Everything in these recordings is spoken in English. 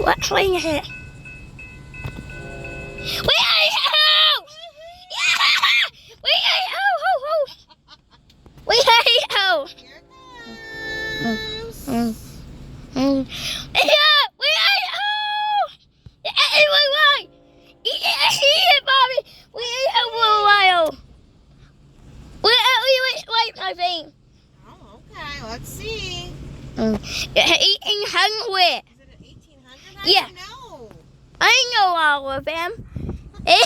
What train is it? We ate a house! Yeah! We ate a house! We ate a house! Yeah! We ate a house! Anyway, right! Mommy! We ate a while! Wait, I think. Oh, okay. Let's see. Eating hungry. Is it an 1800? How Yeah. do you know? I know all of them. Yeah.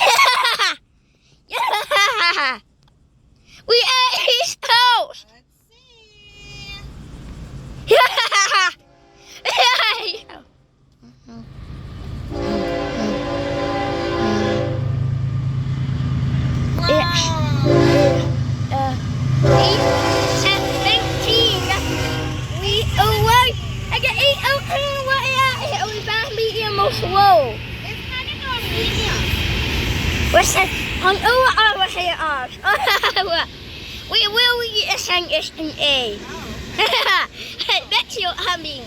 We ate his house. Let's see. Yeah. Slow. It's kind of on medium. What's that? We will eat a sandwich in A. Oh. That's your humming.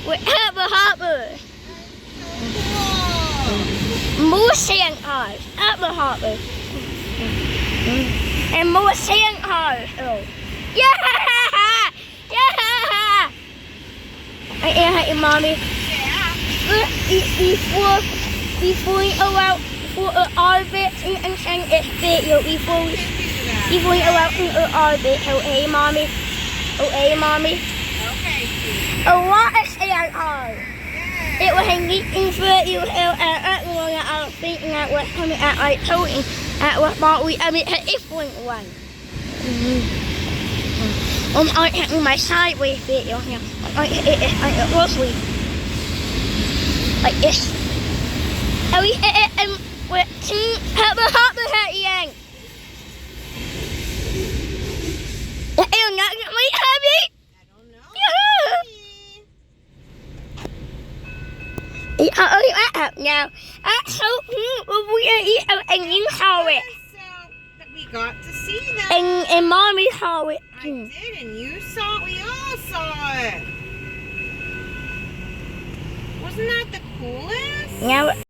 With Harbor. Cool. More sandcars. Harbor. And more sandcars. Oh. Yeah! Yeah! I am your mommy. Before we go out for our bit and sing this video, before we go out for our bit, okay, mommy? Okay, mommy? Okay. A lot of sand on. It was a meeting for you and I was thinking that was coming at I told him that was what we I mean a different one. I had my sideways video here. I was like this. And we're hot yang. You're not gonna wait, Abby? I don't know. Yeah. Now. So we eat and you saw it. So we got to see that. And mommy saw it. I did, and you saw it. We all saw it. Wasn't that the coolest? Now.